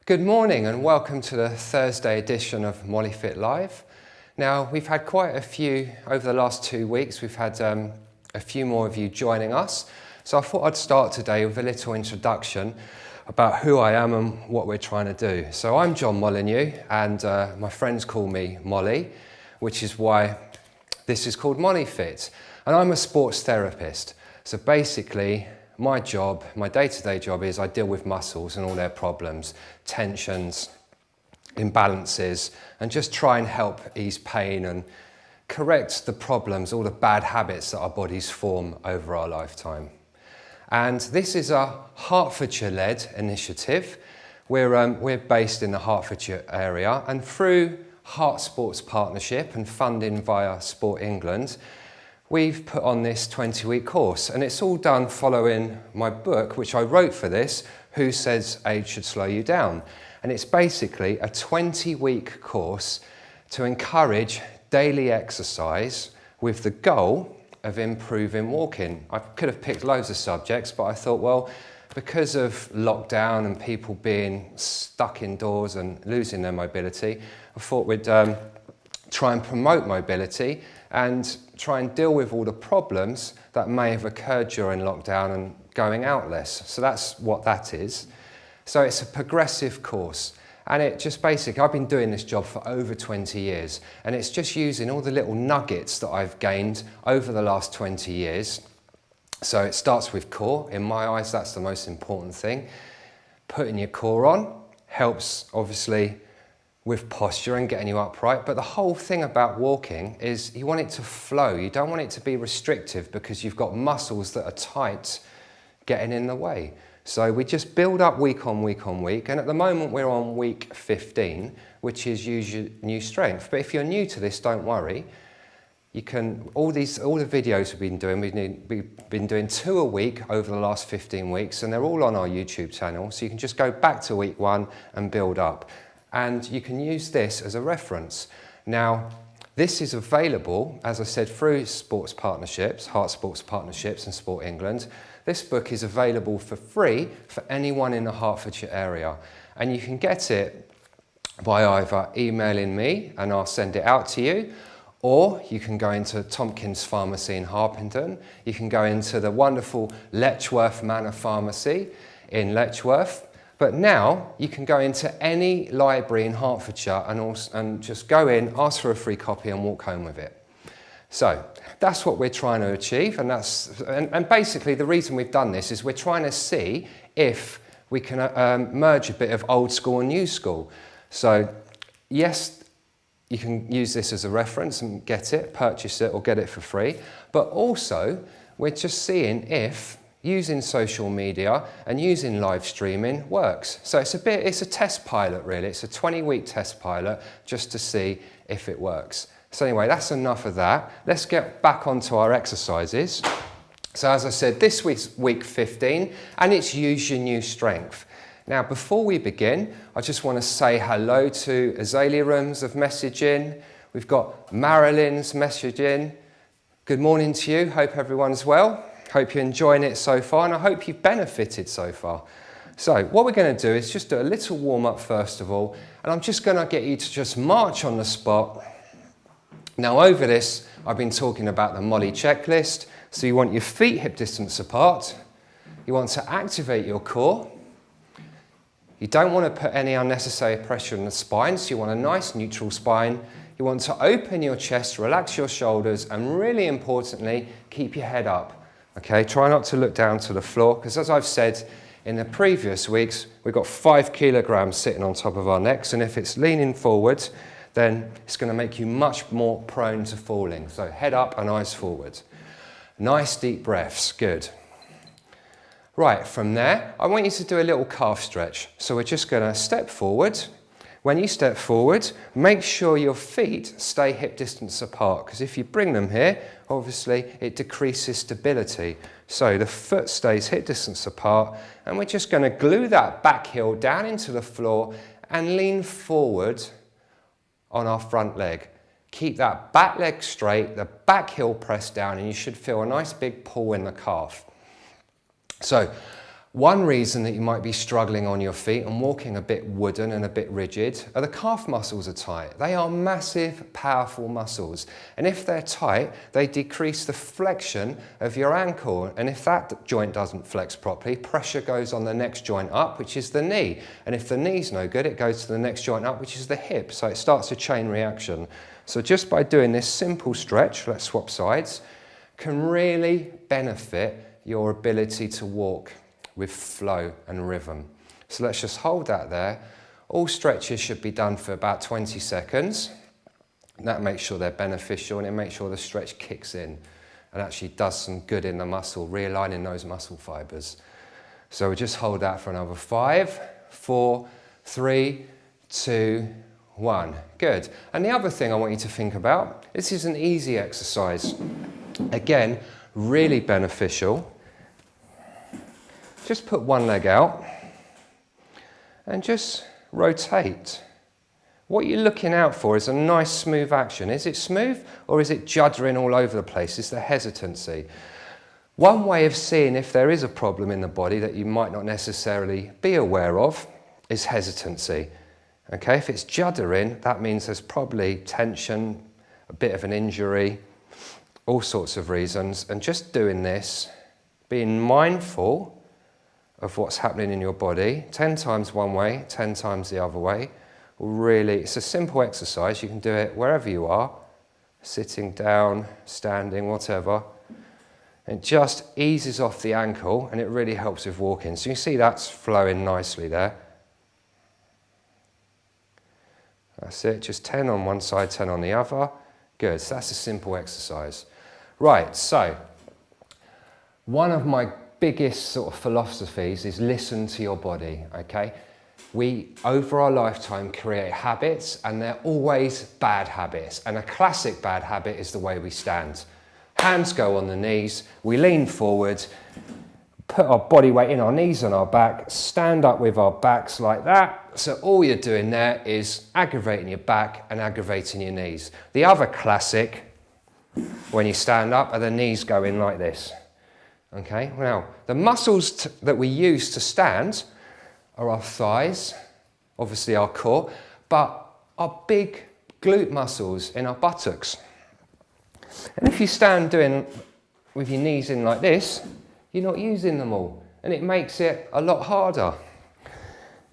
Good morning and welcome to the Thursday edition of MolyFit Live. Now, we've had quite a few over the last 2 weeks. We've had a few more of you joining us. So I thought I'd start today with a little introduction about who I am and what we're trying to do. So I'm John Molyneux and my friends call me Molly, which is why this is called MolyFit. And I'm a sports therapist. So basically, my day-to-day job is I deal with muscles and all their problems, tensions, imbalances, and just try and help ease pain and correct the problems, all the bad habits that our bodies form over our lifetime. And this is a Hertfordshire-led initiative. We're based in the Hertfordshire area, and through Heart Sports Partnership and funding via Sport England, we've put on this 20-week course, and it's all done following my book, which I wrote for this, Who Says Age Should Slow You Down? And it's basically a 20-week course to encourage daily exercise with the goal of improving walking. I could have picked loads of subjects, but I thought, well, because of lockdown and people being stuck indoors and losing their mobility, I thought we'd try and promote mobility and try and deal with all the problems that may have occurred during lockdown and going out less. So that's what that is. So it's a progressive course, and it just basically, I've been doing this job for over 20 years, and it's just using all the little nuggets that I've gained over the last 20 years. So it starts with core. In my eyes, that's the most important thing. Putting your core on helps, obviously, with posture and getting you upright, but the whole thing about walking is you want it to flow. You don't want it to be restrictive because you've got muscles that are tight getting in the way. So we just build up week on week on week, and at the moment we're on week 15, which is use your new strength. But if you're new to this, don't worry. You can, all the videos we've been doing 2 a week over the last 15 weeks, and they're all on our YouTube channel, so you can just go back to week 1 and build up. And you can use this as a reference. Now, this is available, as I said, through sports partnerships, Heart Sports Partnerships and Sport England. This book is available for free for anyone in the Hertfordshire area. And you can get it by either emailing me and I'll send it out to you, or you can go into Tompkins Pharmacy in Harpenden. You can go into the wonderful Letchworth Manor Pharmacy in Letchworth. But now you can go into any library in Hertfordshire and just go in, ask for a free copy and walk home with it. So that's what we're trying to achieve, and basically the reason we've done this is we're trying to see if we can merge a bit of old school and new school. So yes, you can use this as a reference and get it, purchase it or get it for free, but also we're just seeing if using social media and using live streaming works. So it's a test pilot really. It's a 20-week test pilot just to see if it works. So anyway, that's enough of that. Let's get back onto our exercises. So as I said, this week's week 15, and it's use your new strength. Now, before we begin, I just want to say hello to Azalea Rooms of messaging. We've got Marilyn's messaging. Good morning to you. Hope everyone's well. Hope you're enjoying it so far, and I hope you've benefited so far. So what we're going to do is just do a little warm-up first of all, and I'm just going to get you to just march on the spot. Now over this, I've been talking about the Molly checklist. So you want your feet hip distance apart. You want to activate your core. You don't want to put any unnecessary pressure on the spine, so you want a nice neutral spine. You want to open your chest, relax your shoulders, and really importantly, keep your head up. Okay, try not to look down to the floor, because as I've said in the previous weeks, we've got 5 kilograms sitting on top of our necks, and if it's leaning forward, then it's going to make you much more prone to falling. So head up and eyes forward. Nice deep breaths, good. Right, from there, I want you to do a little calf stretch. So we're just going to step forward. When you step forward, make sure your feet stay hip distance apart, because if you bring them here, obviously it decreases stability. So the foot stays hip distance apart, and we're just going to glue that back heel down into the floor and lean forward on our front leg. Keep that back leg straight, the back heel pressed down, and you should feel a nice big pull in the calf. So One reason that you might be struggling on your feet and walking a bit wooden and a bit rigid are the calf muscles are tight. They are massive, powerful muscles. And if they're tight, they decrease the flexion of your ankle. And if that joint doesn't flex properly, pressure goes on the next joint up, which is the knee. And if the knee's no good, it goes to the next joint up, which is the hip. So it starts a chain reaction. So just by doing this simple stretch, let's swap sides, can really benefit your ability to walk with flow and rhythm. So let's just hold that there. All stretches should be done for about 20 seconds. And that makes sure they're beneficial, and it makes sure the stretch kicks in and actually does some good in the muscle, realigning those muscle fibers. So we just hold that for another 5, 4, 3, 2, 1. Good. And the other thing I want you to think about, this is an easy exercise. Again, really beneficial. Just put one leg out and just rotate. What you're looking out for is a nice smooth action. Is it smooth or is it juddering all over the place? It's the hesitancy. One way of seeing if there is a problem in the body that you might not necessarily be aware of is hesitancy. Okay, if it's juddering, that means there's probably tension, a bit of an injury, all sorts of reasons. And just doing this, being mindful of what's happening in your body, 10 times one way, 10 times the other way, will really, it's a simple exercise. You can do it wherever you are, sitting down, standing, whatever. It just eases off the ankle and it really helps with walking. So you see that's flowing nicely there. That's it, just 10 on one side, 10 on the other. Good, so that's a simple exercise. Right, so one of my biggest sort of philosophies is listen to your body, okay? We, over our lifetime, create habits, and they're always bad habits. And a classic bad habit is the way we stand. Hands go on the knees, we lean forward, put our body weight in our knees and our back, stand up with our backs like that. So all you're doing there is aggravating your back and aggravating your knees. The other classic, when you stand up, are the knees going like this. Okay, now the muscles that we use to stand are our thighs, obviously our core, but our big glute muscles in our buttocks. And if you stand doing with your knees in like this, you're not using them all, and it makes it a lot harder.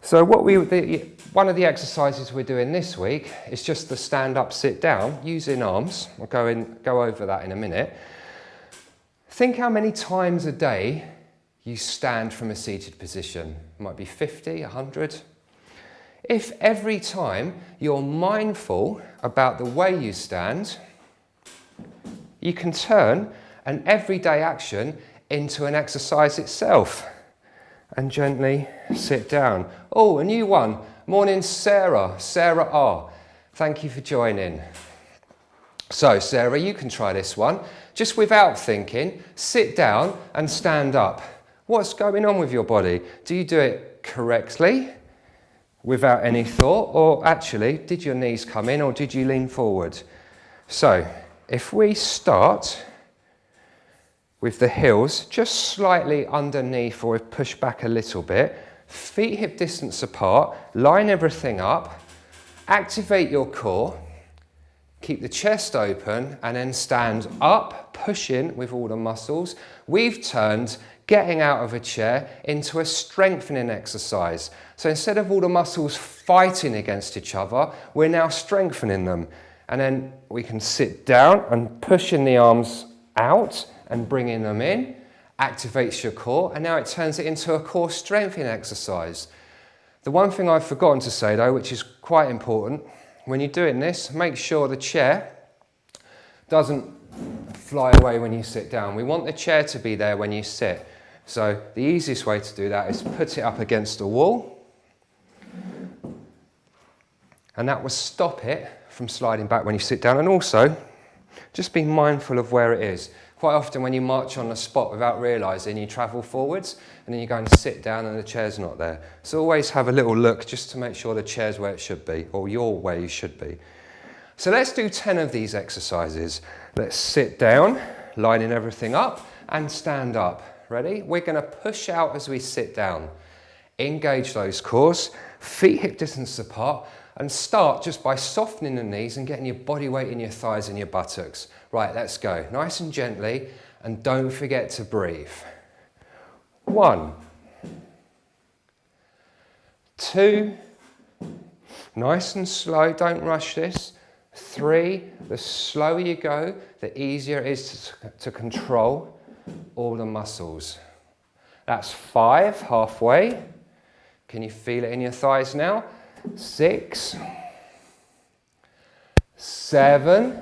So one of the exercises we're doing this week is just the stand up, sit down, using arms. We'll go over that in a minute. Think how many times a day you stand from a seated position. It might be 50, 100. If every time you're mindful about the way you stand, you can turn an everyday action into an exercise itself. And gently sit down. Oh, a new one. Morning, Sarah R. Thank you for joining. So, Sarah, you can try this one. Just without thinking, sit down and stand up. What's going on with your body? Do you do it correctly, without any thought, or actually, did your knees come in or did you lean forward? So, if we start with the heels just slightly underneath or push back a little bit, feet hip distance apart, line everything up, activate your core, keep the chest open, and then stand up, pushing with all the muscles. We've turned getting out of a chair into a strengthening exercise. So instead of all the muscles fighting against each other, we're now strengthening them. And then we can sit down and pushing the arms out and bringing them in, activates your core, and now it turns it into a core strengthening exercise. The one thing I've forgotten to say though, which is quite important, when you're doing this, make sure the chair doesn't fly away when you sit down. We want the chair to be there when you sit. So the easiest way to do that is put it up against a wall, and that will stop it from sliding back when you sit down. And also, just be mindful of where it is. Quite often when you march on the spot without realising, you travel forwards and then you go and sit down and the chair's not there. So always have a little look just to make sure the chair's where it should be, or you're where you should be. So let's do 10 of these exercises. Let's sit down, lining everything up, and stand up. Ready? We're going to push out as we sit down. Engage those cores, feet hip distance apart, and start just by softening the knees and getting your body weight in your thighs and your buttocks. Right, let's go. Nice and gently, and don't forget to breathe. 1, 2, nice and slow, don't rush this. 3, the slower you go, the easier it is to control all the muscles. That's 5, halfway. Can you feel it in your thighs now? 6, 7,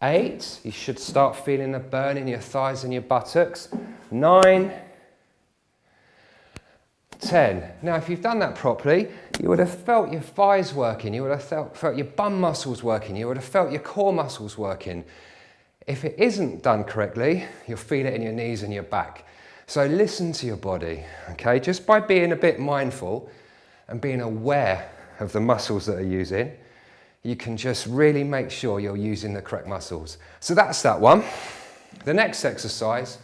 8, you should start feeling the burn in your thighs and your buttocks. 9, 10. Now, if you've done that properly, you would have felt your thighs working, you would have felt your bum muscles working, you would have felt your core muscles working. If it isn't done correctly, you'll feel it in your knees and your back. So listen to your body, okay? Just by being a bit mindful and being aware of the muscles that are using, you can just really make sure you're using the correct muscles. So that's that one. The next exercise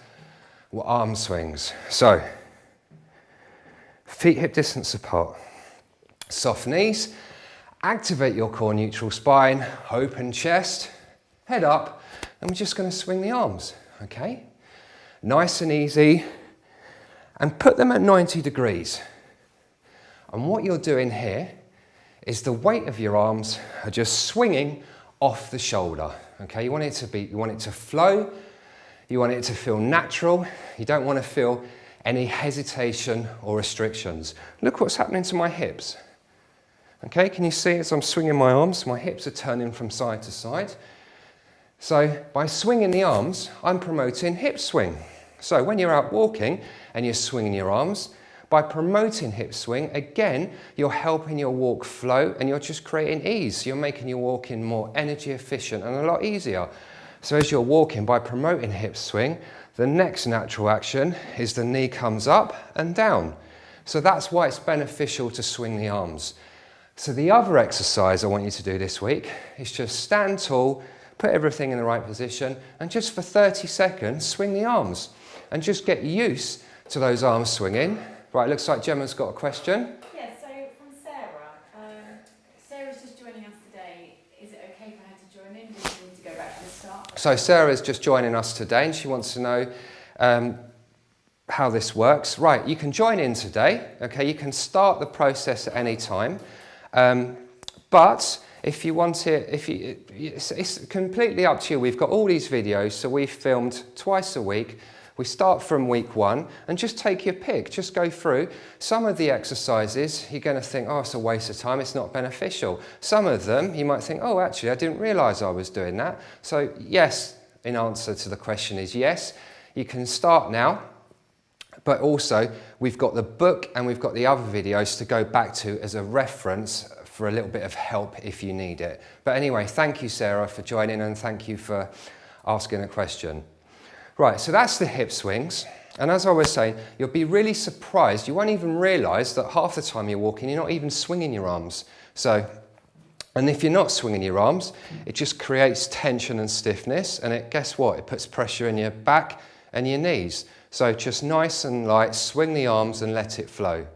were arm swings. So, feet hip distance apart. Soft knees, activate your core neutral spine, open chest, head up, and we're just going to swing the arms, okay? Nice and easy, and put them at 90 degrees. And what you're doing here is the weight of your arms are just swinging off the shoulder, okay? You want it to flow, you want it to feel natural, you don't want to feel any hesitation or restrictions. Look what's happening to my hips. Okay, can you see as I'm swinging my arms, my hips are turning from side to side. So by swinging the arms, I'm promoting hip swing. So when you're out walking and you're swinging your arms, by promoting hip swing, again, you're helping your walk flow and you're just creating ease. You're making your walking more energy efficient and a lot easier. So as you're walking, by promoting hip swing, the next natural action is the knee comes up and down. So that's why it's beneficial to swing the arms. So the other exercise I want you to do this week is just stand tall, put everything in the right position, and just for 30 seconds, swing the arms. And just get used to those arms swinging. Right, looks like Gemma's got a question. Yeah, so from Sarah. Sarah's just joining us today. Is it okay for her to join in? Do we need to go back to the start? So Sarah's just joining us today and she wants to know how this works. Right, you can join in today. Okay, you can start the process at any time. But if you want it, it's completely up to you. We've got all these videos, so we've filmed twice a week. We start from week 1 and just take your pick, just go through. Some of the exercises, you're going to think, oh, it's a waste of time, it's not beneficial. Some of them, you might think, oh, actually, I didn't realise I was doing that. So yes, in answer to the question is yes, you can start now. But also, we've got the book and we've got the other videos to go back to as a reference for a little bit of help if you need it. But anyway, thank you, Sarah, for joining and thank you for asking a question. Right, so that's the hip swings. And as I was saying, you'll be really surprised. You won't even realise that half the time you're walking, you're not even swinging your arms. And if you're not swinging your arms, it just creates tension and stiffness. And guess what? It puts pressure in your back and your knees. So just nice and light, swing the arms and let it flow.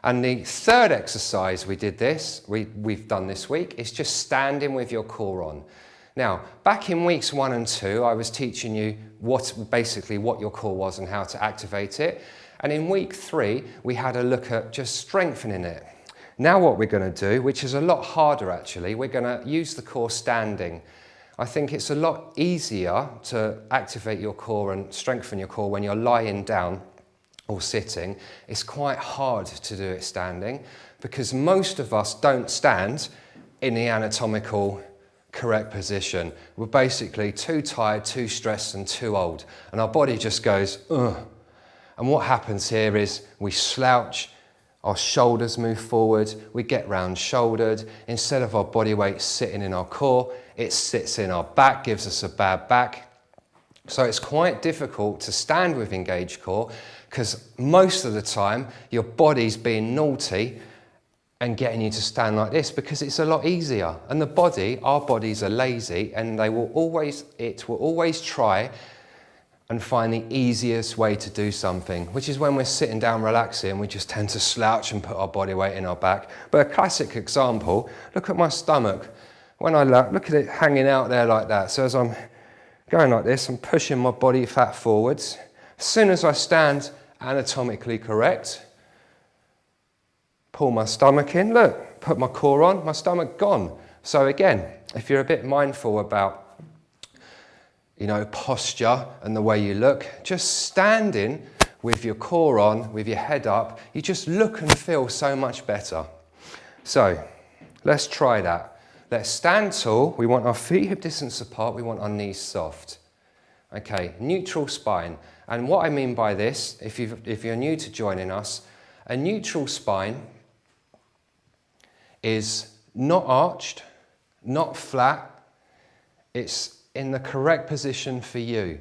And the third exercise we've done this week is just standing with your core on. Now, back in weeks 1 and 2, I was teaching you what your core was and how to activate it. And in week 3, we had a look at just strengthening it. Now what we're going to do, which is a lot harder actually, we're going to use the core standing. I think it's a lot easier to activate your core and strengthen your core when you're lying down or sitting. It's quite hard to do it standing because most of us don't stand in the anatomical correct position. We're basically too tired, too stressed and too old. And our body just goes, ugh. And what happens here is we slouch, our shoulders move forward, we get round shouldered. Instead of our body weight sitting in our core, it sits in our back, gives us a bad back. So it's quite difficult to stand with engaged core because most of the time your body's being naughty and getting you to stand like this because it's a lot easier. And our bodies are lazy and it will always try and find the easiest way to do something, which is when we're sitting down relaxing, we just tend to slouch and put our body weight in our back. But a classic example, look at my stomach. When I look at it hanging out there like that. So as I'm going like this, I'm pushing my body fat forwards. As soon as I stand anatomically correct, pull my stomach in, look, put my core on, my stomach gone. So again, if you're a bit mindful about posture and the way you look, just standing with your core on, with your head up, you just look and feel so much better. So let's try that. Let's stand tall. We want our feet hip distance apart. We want our knees soft. Okay, neutral spine. And what I mean by this, if you're new to joining us, a neutral spine is not arched, not flat. It's in the correct position for you.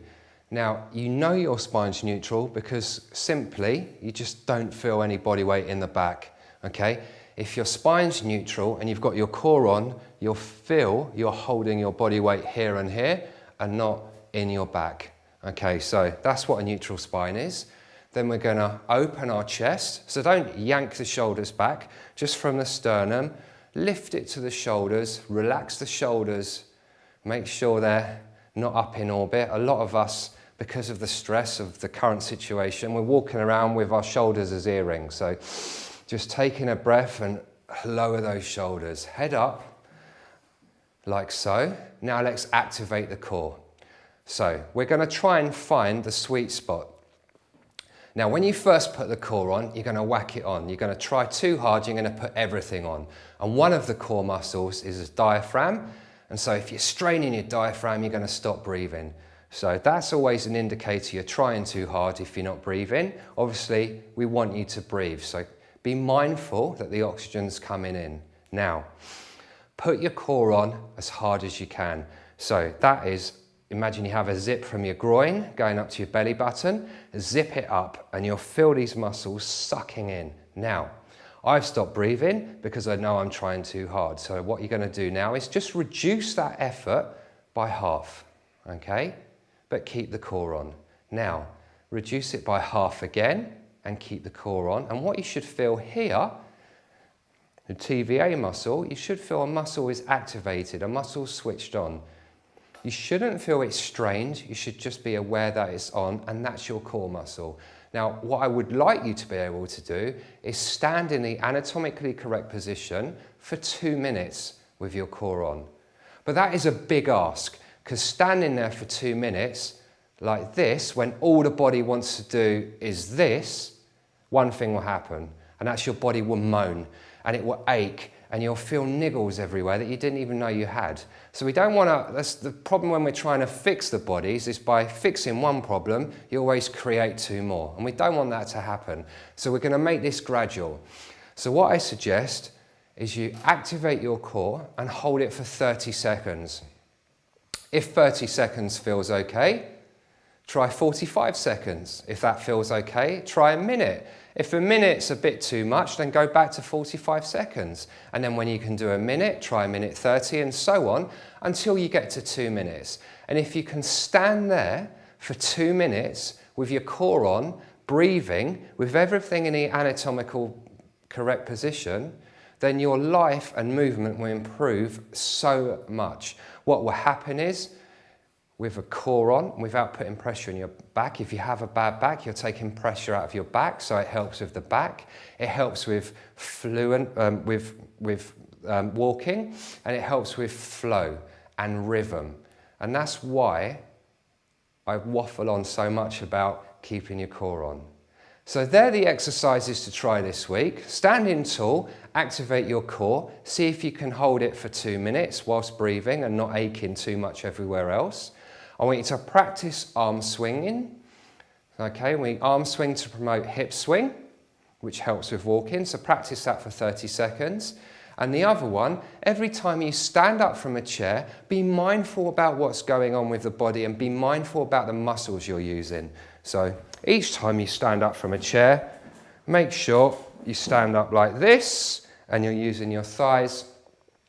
Now, you know your spine's neutral because simply you just don't feel any body weight in the back, okay? If your spine's neutral and you've got your core on, you'll feel you're holding your body weight here and not in your back. Okay, so that's what a neutral spine is. Then we're gonna open our chest. So don't yank the shoulders back, just from the sternum, lift it to the shoulders, relax the shoulders. Make sure they're not up in orbit. A lot of us, because of the stress of the current situation, we're walking around with our shoulders as earrings. So just taking a breath and lower those shoulders. Head up, like so. Now let's activate the core. So we're going to try and find the sweet spot. Now when you first put the core on, you're going to whack it on. You're going to try too hard, you're going to put everything on. And one of the core muscles is the diaphragm. And so if you're straining your diaphragm, you're going to stop breathing. So that's always an indicator you're trying too hard if you're not breathing. Obviously, we want you to breathe. So be mindful that the oxygen's coming in. Now, put your core on as hard as you can. So that is, imagine you have a zip from your groin going up to your belly button. Zip it up and you'll feel these muscles sucking in. Now, I've stopped breathing because I know I'm trying too hard. So what you're going to do now is just reduce that effort by half, okay? But keep the core on. Now, reduce it by half again and keep the core on. And what you should feel here, the TVA muscle, you should feel a muscle is activated, a muscle switched on. You shouldn't feel it's strained. You should just be aware that it's on, and that's your core muscle. Now, what I would like you to be able to do is stand in the anatomically correct position for 2 minutes with your core on. But that is a big ask, because standing there for 2 minutes like this, when all the body wants to do is this, one thing will happen, and that's your body will moan, and it will ache, and you'll feel niggles everywhere that you didn't even know you had. So we don't want to, that's the problem when we're trying to fix the bodies, is by fixing one problem, you always create 2 more. And we don't want that to happen. So we're going to make this gradual. So what I suggest is you activate your core and hold it for 30 seconds. If 30 seconds feels okay, try 45 seconds. If that feels okay, try a minute. If a minute's a bit too much, then go back to 45 seconds. And then when you can do a minute, try a minute 30 and so on until you get to 2 minutes. And if you can stand there for 2 minutes with your core on, breathing, with everything in the anatomical correct position, then your life and movement will improve so much. What will happen is, with a core on, without putting pressure on your back. If you have a bad back, you're taking pressure out of your back, so it helps with the back. It helps with walking, and it helps with flow and rhythm. And that's why I waffle on so much about keeping your core on. So they're the exercises to try this week. Standing tall, activate your core, see if you can hold it for 2 minutes whilst breathing and not aching too much everywhere else. I want you to practice arm swinging. Okay, we arm swing to promote hip swing, which helps with walking, so practice that for 30 seconds. And the other one, every time you stand up from a chair, be mindful about what's going on with the body and be mindful about the muscles you're using. So each time you stand up from a chair, make sure you stand up like this and you're using your thighs,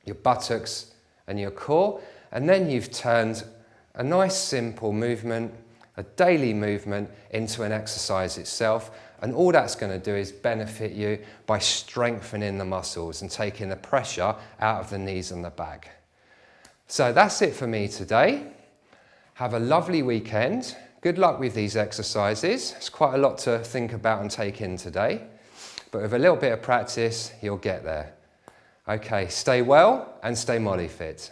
your buttocks and your core, and then you've turned a nice simple movement a daily movement into an exercise itself. And all that's going to do is benefit you by strengthening the muscles and taking the pressure out of the knees and the back. So that's it for me today. Have a lovely weekend. Good luck with these exercises. It's quite a lot to think about and take in today, but with a little bit of practice, you'll get there. Okay, stay well and stay MolyFit.